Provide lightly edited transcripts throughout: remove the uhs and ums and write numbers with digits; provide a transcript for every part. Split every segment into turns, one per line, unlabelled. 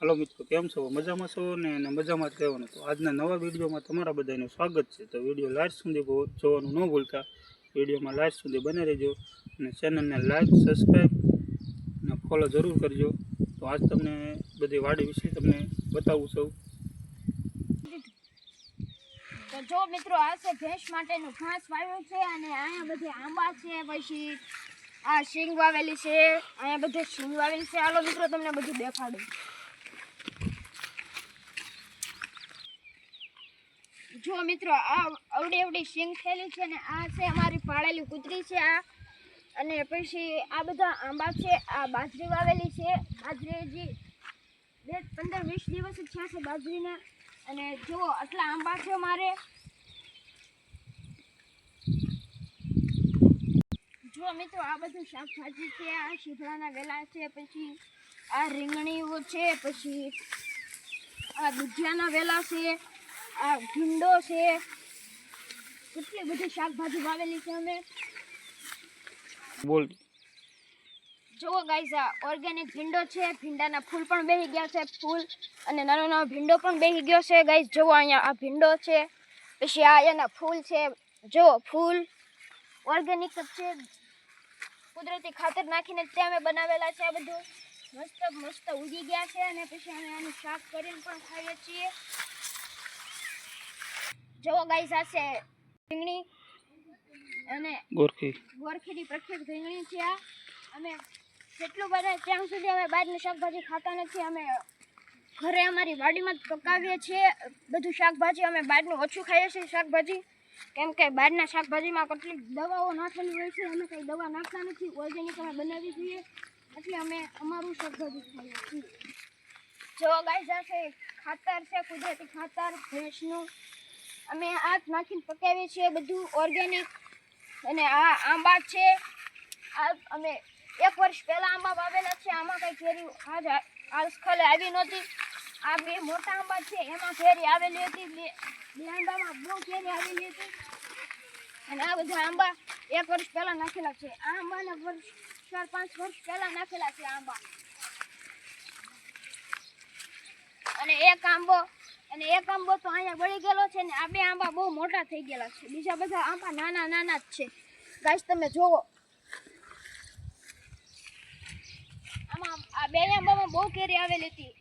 Hello मित्रों, केम छो? मजामां छो ने मजामां ज रहेवानुं। तो आजना नवा विडियोमां तमारा बधानुं स्वागत छे। तो विडियो लास्ट सुधी जोवानुं न भूलता। विडियोमां लास्ट सुधी बने रहेजो अने चेनलने लाइक, सब्सक्राइब अने फॉलो जरूर करजो। तो आज तमने बधी वाडी विषे तमने बतावुं छुं।
तो जो मित्रों आ छे भैंस माटेनुं घास वाव्युं छे अने आया बधे आंबा छे, पछी आ शींग वावेली छे, आया बधे शींग वावेली छे। हालो मित्रों तमने बधुं देखाडुं। जो मित्रों आ अवडी अवडी शींग थेली छे ने आ छे अमारी पाळेली कूतरी छे। आ अने पछी आ बधा आंबा छे। आ बाजरी वावेली छे। बाजरी जी 15-20 दिवस ज थया छे बाजरीने। अने जो आटला आंबा छे मारे। जो मित्रों आ बधुं शाकभाजी छे। आ शीभळाना वेला छे, पछी आ રીંગણીઓ छे, पछी आ દૂધિયાના વેલા छे, आ ભીંડો छे। કેટલી બધી શાકભાજી વાવેલી છે અમે।
बोल
જો ગાઈસ આ ઓર્ગેનિક ભીંડો છે। ભીંડાના ફૂલ પણ બેહી ગયા છે। ફૂલ અને નાનો નાનો ભીંડો પણ બેહી ગયો છે ગાઈસ। જો અહીંયા આ ભીંડો છે, પછી આ એના ફૂલ છે। જો ફૂલ ઓર્ગેનિક જ છે, કુદરતી ખાતર નાખીને તે અમે બનાવેલા છે। આ બધું મસ્ત મસ્ત ઉગી ગયા છે અને પછી અમે આનું શાક કરીને પણ ખાઈએ છીએ। જો ગાઈસ આ છે રીંગણી અને ગોરખીની પ્રખ્યાત રીંગણી છે। આ અમે જેટલું બને ત્યાં સુધી અમે બહારની શાકભાજી ખાતા નથી। અમે ઘરે અમારી વાડીમાં જ પકાવીએ છીએ બધું શાકભાજી। અમે બહારનું ઓછું ખાઈએ છીએ શાકભાજી, કેમ કે બહારના શાકભાજીમાં કેટલીક દવાઓ નાખેલી હોય છે। અમે કંઈ દવા નાખતા નથી, ઓર્ગેનિક અમે બનાવી છીએ, એટલે અમે અમારું શાકભાજી ખાઈએ છીએ। જો ગાઈસ આ છે ખાતર છે, કુદરતી ખાતર ભેંસનું। અમે આ જ નાખીને પકાવીએ છીએ બધું ઓર્ગેનિક। અને આ આંબા છે। આ અમે 1 વર્ષ પહેલા આંબા વાવેલા છે। આમાં કઈ કેરી આજકાલ આવી નહોતી। આ બે મોટા આંબા છે, એમાં કેરી આવેલી હતી। બે આંબામાં બહુ કેરી આવેલી હતી। અને આ બધા આંબા 1 વર્ષ પહેલા નાખેલા છે। આ આંબાના 4-5 વર્ષ પહેલા નાખેલા છે આંબા। અને એક આંબો તો અહીંયા બળી ગયેલો છે ને આ બે આંબા બહુ મોટા થઈ ગયેલા છે। બીજા બધા આંબા નાના નાના જ છે ગાઈસ, તમે જોવો। આમાં આ બે આંબામાં બહુ કેરી આવેલી હતી।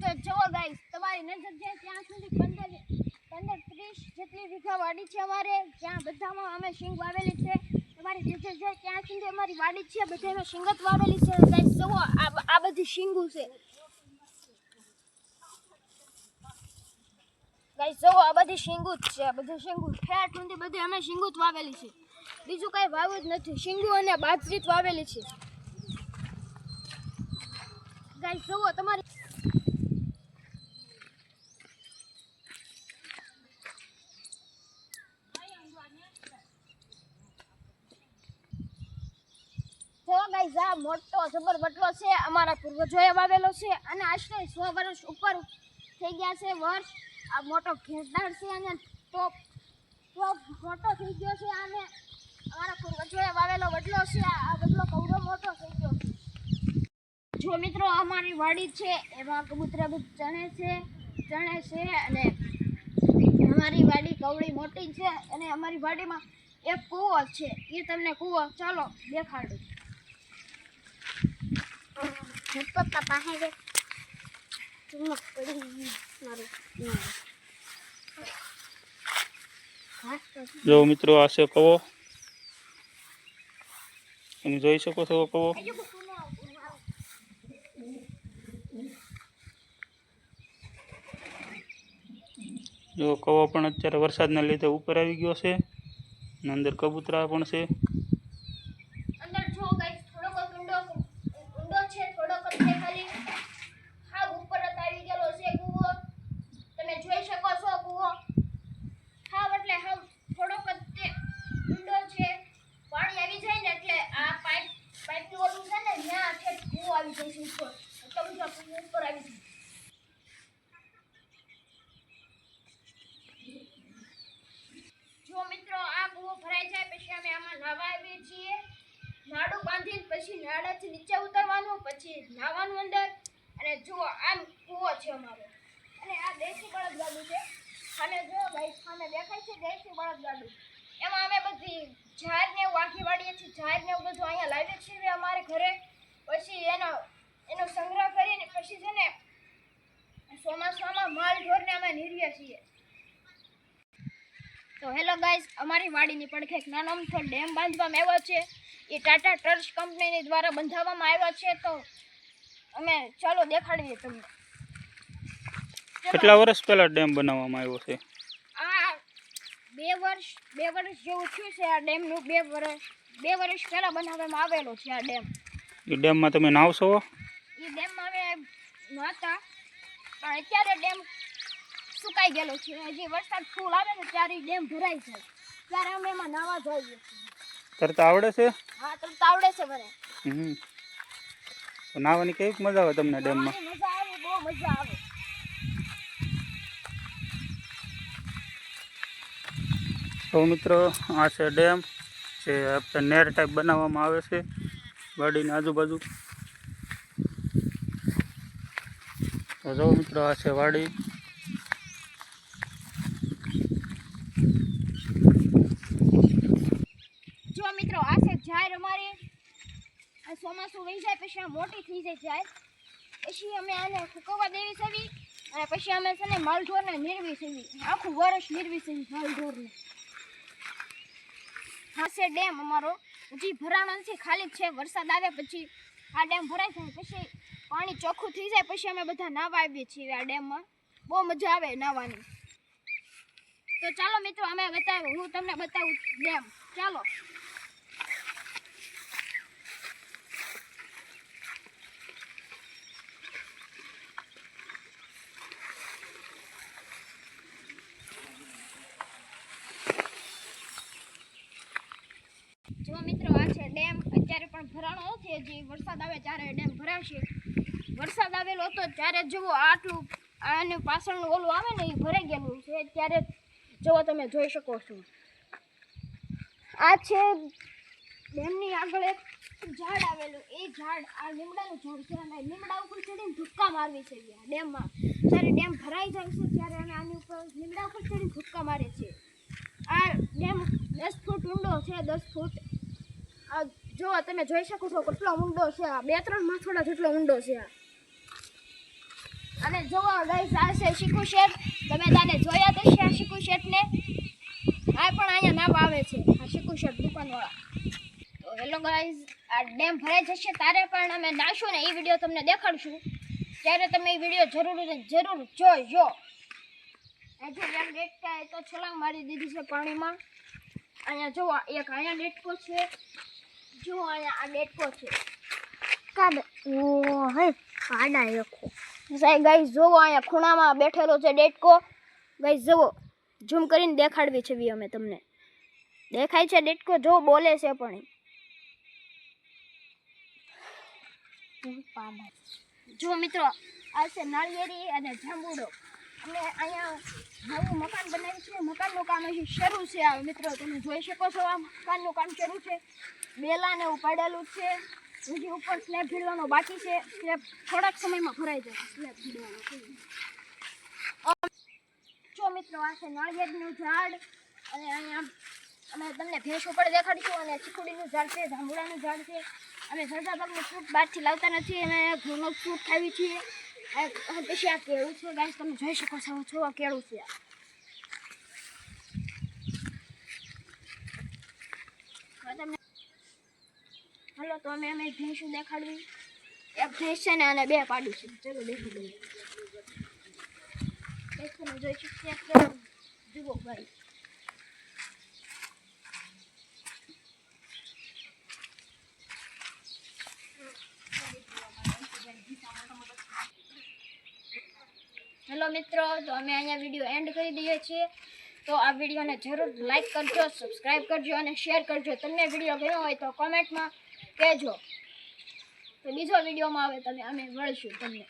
તો જો ગાઈસ તમારી નજર જાય ત્યાં સુધી 15-30 જેટલી વીઘા વાડી છે અમારે, જ્યાં બધામાં અમે શીંગ વાવેલી છે। તમારી નજર જાય ત્યાં સુધી અમારી વાડી છે, બધામાં શીંગ જ વાવેલી છે ગાઈસ। જુઓ આ બધી શીંગો છે ગાઈસ। જુઓ આ બધી શીંગો જ છે। આ બધી શીંગો ઠેઠ સુધી બધી અમે શીંગો જ વાવેલી છે, બીજું કઈ વાવ્યું જ નથી। શીંગો અને બાજરી જ વાવેલી છે ગાઈસ। જુઓ તમારી ગાઈસ આ મોટો જબર બટલો છે, અમારા પૂર્વજોએ વાવેલો છે અને આશરે 100 વર્ષ ઉપર થઈ ગયા છે વર્ષ। આ મોટો ઘેટાળ છે અને ટોપ મોટો થઈ ગયો છે। આને અમારા પૂર્વજોએ વાવેલો બટલો છે। આ બટલો કવડો મોટો થઈ ગયો છે। જો મિત્રો અમારી વાડી છે, એમાં કબૂતરા બી ચણે છે અને અમારી વાડી કવડી મોટી છે અને અમારી વાડીમાં એક કૂવો છે। એ તમને કૂવો ચાલો દેખાડું। પપ્પા પાસે
जो मित्रों आ छे कवो, તમે જોઈ શકો છો કવો। જો કવો પણ અત્યારે વરસાદના લીધે ઉપર આવી ગયો છે અને અંદર કબૂતરા પણ છે।
અંદર જો ગાઈસ થોડોક ઊંડો છે, થોડોક જ છે ખાલી। હા ઉપર જ આવી ગયેલો છે કૂવો, તમે જોઈ શકો છો કૂવો। હા એટલે હા થોડોક જ તે ઊંડો છે। પાણી આવી જાય ને એટલે આ પાઇપનું ઓલું છે ને ત્યાં છે કૂવો આવી જાય છે ઉપર, તો બીજા કૂવો ઉપર આવી જાય। જો મિત્રો આ કૂવો ભરાઈ જાય પછી અમે બાંધીને પછી નાળાથી નીચે ઉતરવાનું, પછી નાવાનું અંદર. અને જુઓ આમ કૂવો છે અમારો, અને આ દેશી બળદગાડું છે. અને જો ભાઈ સામે દેખાય છે દેશી બળદગાડું, એમાં અમે બધી ઝાડ ને વાંખી વાળીએ છીએ. ઝાડ ને બધું અહીંયા લાવીએ છીએ અમારે ઘરે. પછી એનો સંગ્રહ કરીને પછી છે ને ચોમાસામાં માલ ઢોરને અમે નીરીએ છીએ. તો હેલો ગાઈઝ, અમારી વાડીની પડખે એક નાનો અમથો ડેમ બાંધવામાં આવ્યો છે. એ ટાટા ટ્રસ્ટ કંપનીની દ્વારા બંધાવવામાં આવ્યો છે. તો અમે ચાલો દેખાડીએ તમને.
કેટલા વર્ષ પહેલા ડેમ બનાવવામાં આવ્યો છે?
આ 2 વર્ષ જેવું થયું છે. આ ડેમનું 2 વર્ષ પહેલા બનાવવામાં આવેલો છે આ ડેમ.
એ ડેમમાં તમે નાવશો?
એ ડેમમાં અમે નહોતા, પણ અત્યારે ડેમ સુકાઈ ગયેલો છે. હજી વરસાદ ફૂલ આવે ને ત્યારે ડેમ ભરાઈ જાય, ત્યારે અમે એમાં નાવા જઈએ છીએ.
તરતા આવડે છે?
હા, તરતા આવડે છે મને.
તો નાવાની કેવી મજા આવે તમને ડેમમાં?
મજા આવે, બહુ મજા આવે.
તો મિત્રો, આ છે ડેમ જે આપણે નેર ટાઈપ બનાવવામાં આવે છે વાડીની આજુબાજુ. તો જો મિત્રો, આ છે વાડી.
જો મિત્રો, આ છે ઝાડ અમારી. આ ચોમાસું વહી જાય પછી આ મોટી થઈ જાય ઝાડ. પછી અમે આને સુકવવા દેવી છે, અને પછી અમે છે ને માલઢોરને નીરવી છે. આખું વર્ષ નીરવી છે માલઢોરને. હા છે ડેમ અમારો, હજી ભરાણો નથી, ખાલી છે. વરસાદ આવે પછી આ ડેમ ભરાઈ જાય, પછી પાણી ચોખ્ખું થઈ જાય, પછી અમે બધા નાવા આવીએ છીએ આ ડેમમાં. બહુ મજા આવે નાવાની. તો ચાલો મિત્રો, હું તમને બતાવું ડેમ. ચાલો. જો મિત્રો, આ છે ડેમ. અત્યારે પણ ભરાણો નથી, હજી વરસાદ આવે ત્યારે ડેમ ભરાશે. વરસાદ આવેલો હતો ત્યારે જુઓ આટલું આને પાછળનું ઓલું આવે ને એ ભરાઈ ગયેલું છે. ત્યારે જુઓ, તમે જોઈ શકો છો. આ છે ડેમની આગળ એક ઝાડ આવેલું. એ ઝાડ આ લીમડાનું ઝાડ છે, અને લીમડા ઉપર ચડીને ધુક્કા મારવી છે ડેમમાં. જ્યારે ડેમ ભરાઈ જાય છે ત્યારે અમે આની ઉપર લીમડા ઉપર ચડીને ધુક્કા મારે છે. આ ડેમ 10 ફૂટ ઊંડો છે, 10 ફૂટ. આ જો તમે જોઈ શકો છો કેટલો ઊંડો છે. આ 2-3 માથોડા જેટલો ઊંડો છે. અને જોવો ગાઈસ, આ છે શીકુ શેઠ. તમે તાને જોયા તો છે આ શીકુ શેઠને. આ પણ અહીંયા નામ આવે છે, આ શીકુ શેઠ દુકાનવાળા. તો હેલો ગાઈસ, આ ડેમ ભરાઈ જશે ત્યારે પણ અમે નાશું ને એ વિડીયો તમને દેખાડશું. ત્યારે તમે એ વિડીયો જરૂર જોજો. હજુ એક ડેટકા તો છલાંગ મારી દીધી છે પાણીમાં. અહીંયા જો એક અહીંયા ડેટકો છે. જો અહીંયા આ ડેટકો છે. આડા રાખો સાહેબ. ગાઈસ જોવો, અહીંયા ખૂણામાં બેઠેલો છે ડેટકો. ગાઈસ જુઓ, ઝૂમ કરીને દેખાડવી છે અમે તમને. દેખાય છે ડેટકો? જો બોલે છે પણ. જો મિત્રો, આ છે નાળિયેરી અને જાંબુડો. અમે અહીંયા નવું મકાન બનાવ્યું છે. મકાનનું કામ હજી શરૂ છે. આ મિત્રો તમે જોઈ શકો છો, આ મકાનનું કામ શરૂ છે. બેલાને ઉપાડેલું છે. હજી ઉપર સ્લેબ ભીડવાનો બાકી છે. સ્લેબ થોડાક સમયમાં ભરાઈ જશે. સ્લેબ ભીડવાનો છે. જો મિત્રો, આ છે નાળિયેરનું ઝાડ. અને અહીંયા અમે તમને ભેંસ ઉપર દેખાડીશું. અને ચીકુડીનું ઝાડ છે, જાંબુડાનું ઝાડ છે. અમે સરદારબાગનું ફ્રૂટ બહારથી લાવતા નથી, અમે ઘરનો ફ્રૂટ ખાવી છીએ. પછી આ કેળું છે ગાઈસ, તમે જોઈ શકો છો. આ કેળું છે. હાલો, તો અમે ભેંસું દેખાડવી. એક ભેંસ છે ને અને 2 પાડી છે. ચલો દેખાડી. તમે જોઈ શકશો. જુઓ ભાઈ, હેલો મિત્રો, તો અમે અહીંયા વિડીયો એન્ડ કરી દઈએ છીએ. તો આ વિડીયોને જરૂર લાઈક કરજો, સબસ્ક્રાઈબ કરજો અને શેર કરજો. તમને વિડીયો ગમ્યો હોય તો કોમેન્ટમાં કહેજો. તો બીજો વિડીયોમાં આવે અમે મળીશું તમને.